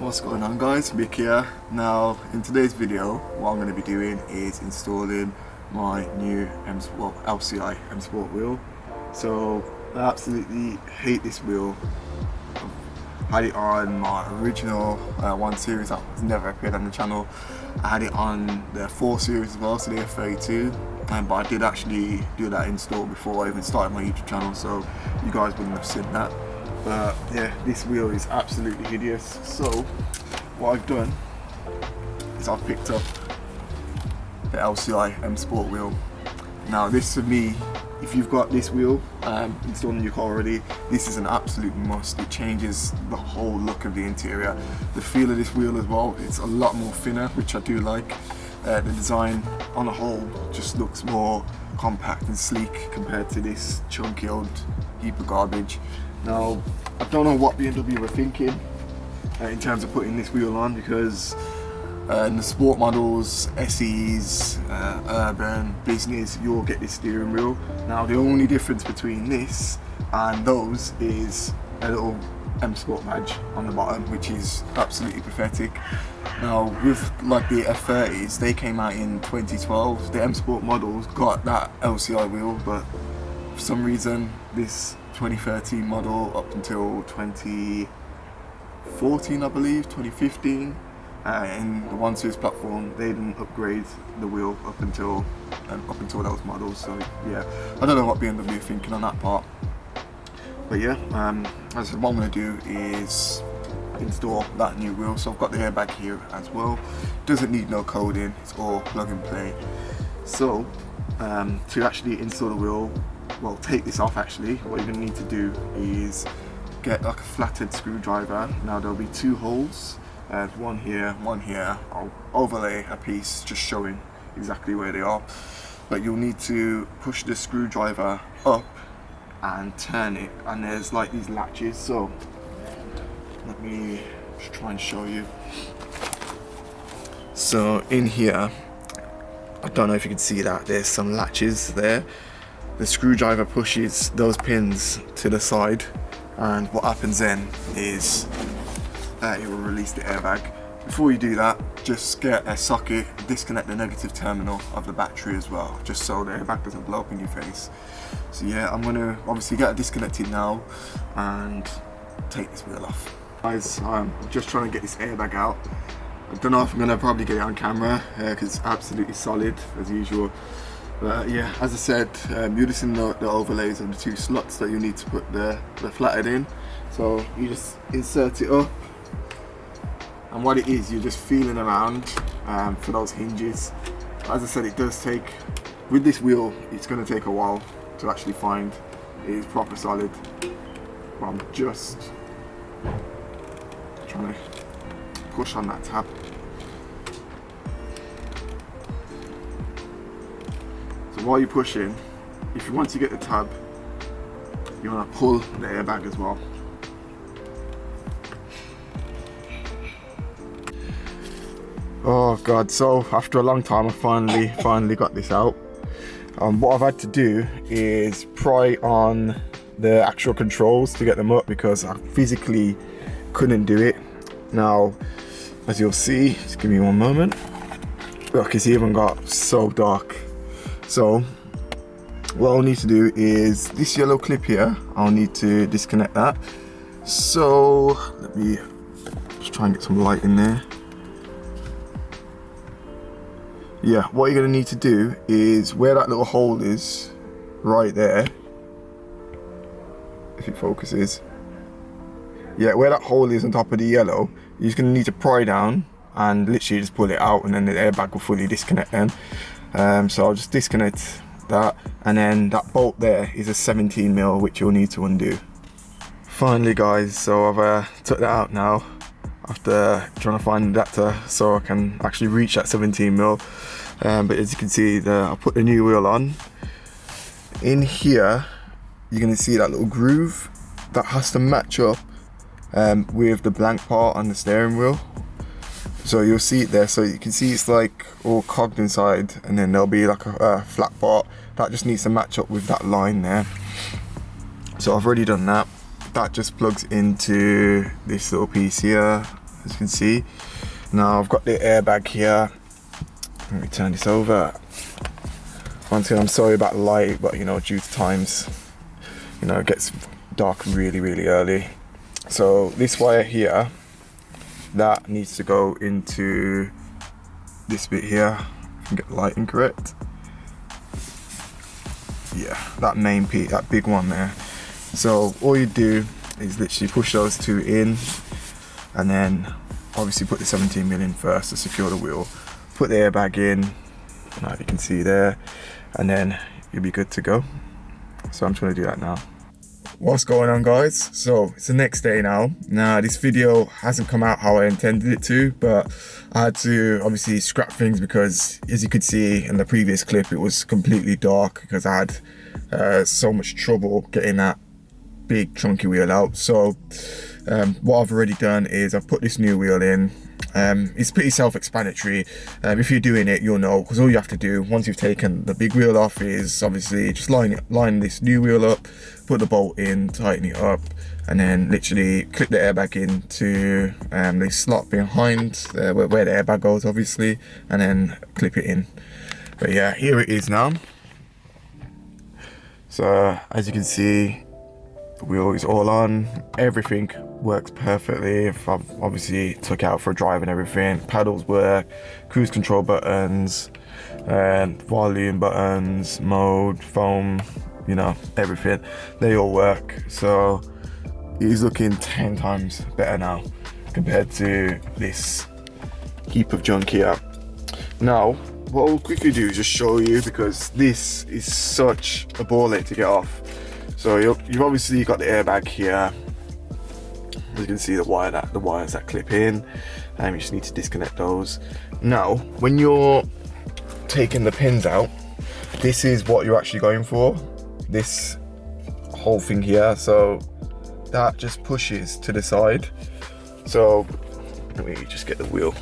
What's going on, guys? Mick here. Now in today's video what I'm going to be doing is installing my new LCI M Sport wheel. So I absolutely hate this wheel. I had it on my original 1 series that was never appeared on the channel. I had it on the 4 series as well, so the F32, but I did actually do that install before I even started my YouTube channel, so you guys wouldn't have seen that. But yeah, this wheel is absolutely hideous. So what I've done is I've picked up the LCI M Sport wheel. Now this, for me, if you've got this wheel installed in your car already, this is an absolute must. It changes the whole look of the interior. The feel of this wheel as well, it's a lot more thinner, which I do like. The design on a whole just looks more compact and sleek compared to this chunky old heap of garbage. Now, I don't know what BMW were thinking in terms of putting this wheel on, because in the sport models, SEs, urban, business, you'll get this steering wheel. Now the only difference between this and those is a little M Sport badge on the bottom, which is absolutely pathetic. Now with like the F30s, they came out in 2012. The M Sport models got that LCI wheel, but for some reason this 2013 model up until 2014, I believe, 2015, in the 1 series platform, they didn't upgrade the wheel up until those models. So yeah, I don't know what BMW are thinking on that part. But yeah, as I said, what I'm going to do is install that new wheel. So I've got the airbag here as well. Doesn't need no coding, it's all plug and play. So to actually install the wheel, well, take this off actually, what you're going to need to do is get like a flathead screwdriver. Now there'll be 2 holes, one here, one here. I'll overlay a piece just showing exactly where they are, but you'll need to push the screwdriver up and turn it, and there's like these latches. So let me just try and show you. So in here, I don't know if you can see that, there's some latches there. The screwdriver pushes those pins to the side, and what happens then is it will release the airbag. Before you do that, just get a socket, disconnect the negative terminal of the battery as well, just so the airbag doesn't blow up in your face. So yeah, I'm gonna obviously get it disconnected now and take this wheel off. Guys, I'm just trying to get this airbag out. I don't know if I'm gonna probably get it on camera because it's absolutely solid as usual. But yeah, as I said, you're just in the overlays of the 2 slots that you need to put the flathead in. So you just insert it up, and what it is, you're just feeling around for those hinges. As I said, it does take, with this wheel, it's going to take a while to actually find it is proper solid. But I'm just trying to push on that tab. So while you're pushing, if you want to get the tab, you want to pull the airbag as well. Oh god, so after a long time I finally got this out. What I've had to do is pry on the actual controls to get them up, because I physically couldn't do it. Now as you'll see, just give me one moment. Look, it's even got so dark. So what I'll need to do is this yellow clip here, I'll need to disconnect that. So let me just try and get some light in there. Yeah, what you're going to need to do is where that little hole is, right there, if it focuses, yeah, where that hole is on top of the yellow, you're just going to need to pry down and literally just pull it out, and then the airbag will fully disconnect then. So I'll just disconnect that, and then that bolt there is a 17mm, which you'll need to undo. Finally guys, so I've took that out now after trying to find an adapter so I can actually reach that 17mm. But as you can see, I put the new wheel on. In here you're going to see that little groove that has to match up with the blank part on the steering wheel. So you'll see it there, so you can see it's like all cogged inside, and then there'll be like a flat part that just needs to match up with that line there. So I've already done that. That just plugs into this little piece here, as you can see. Now I've got the airbag here. Let me turn this over. Once again, I'm sorry about the light, but you know, due to times, you know, it gets dark really early. So this wire here, that needs to go into this bit here. If I can get the lighting correct. Yeah, that main piece, that big one there. So all you do is literally push those two in, and then obviously put the 17mm in first to secure the wheel. Put the airbag in, now you can see there, and then you'll be good to go. So I'm just going to do that now. What's going on, guys? So it's the next day now. Now this video hasn't come out how I intended it to, but I had to obviously scrap things because, as you could see in the previous clip, it was completely dark because I had so much trouble getting that big chunky wheel out. So what I've already done is I've put this new wheel in. It's pretty self-explanatory. If you're doing it, you'll know, because all you have to do once you've taken the big wheel off is obviously just line this new wheel up, put the bolt in, tighten it up, and then literally clip the airbag into the slot behind where the airbag goes, obviously, and then clip it in. But yeah, here it is now. So as you can see, the wheel is all on, everything works perfectly. I've obviously took it out for a drive and everything. Paddles work, cruise control buttons, and volume buttons, mode, foam, you know, everything. They all work. So he's looking 10 times better now compared to this heap of junk here. Now, what I'll quickly do is just show you, because this is such a ball ache to get off. So you've obviously got the airbag here. As you can see, the wires that clip in, and you just need to disconnect those. Now, when you're taking the pins out, this is what you're actually going for. This whole thing here. So that just pushes to the side. So let me just get the wheel.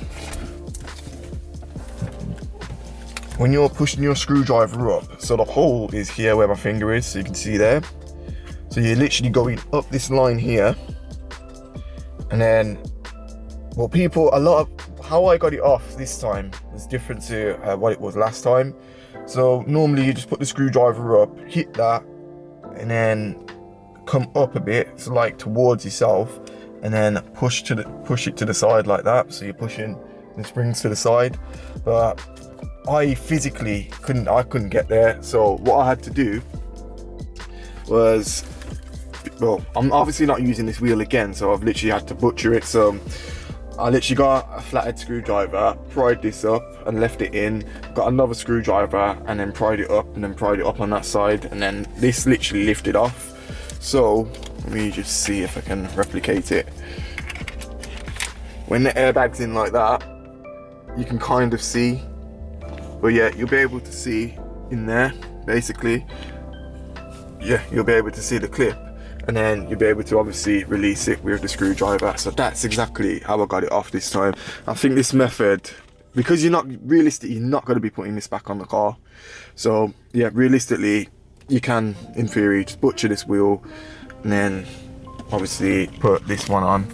When you're pushing your screwdriver up, so the hole is here where my finger is, so you can see there. So you're literally going up this line here, and then, well, how I got it off this time is different to what it was last time. So normally you just put the screwdriver up, hit that, and then come up a bit, so like towards yourself, and then push it to the side like that. So you're pushing the springs to the side, but I physically couldn't get there. So what I had to do was, well, I'm obviously not using this wheel again, so I've literally had to butcher it. So I literally got a flathead screwdriver, pried this up and left it in, got another screwdriver and then pried it up, and then pried it up on that side, and then this literally lifted off. So let me just see if I can replicate it. When the airbag's in like that, you can kind of see, but yeah, you'll be able to see in there, basically. Yeah, you'll be able to see the clip, and then you'll be able to obviously release it with the screwdriver. So that's exactly how I got it off this time. I think this method, because you're not going to be putting this back on the car. So yeah, realistically, you can, in theory, just butcher this wheel and then obviously put this one on.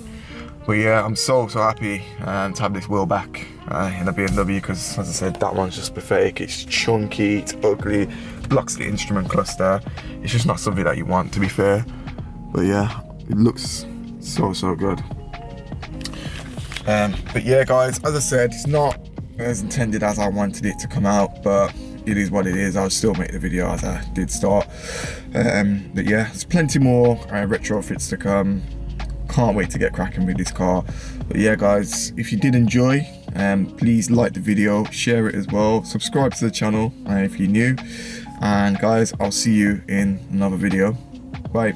But yeah, I'm so happy to have this wheel back in a BMW, because as I said, that one's just pathetic. It's chunky, it's ugly, blocks the instrument cluster. It's just not something that you want, to be fair. But yeah, it looks so good. But yeah, guys, as I said, it's not as intended as I wanted it to come out, but it is what it is. I'll still make the video as I did start. But yeah, there's plenty more retrofits to come. Can't wait to get cracking with this car. But yeah, guys, if you did enjoy, please like the video, share it as well, subscribe to the channel if you're new, and guys, I'll see you in another video. Bye.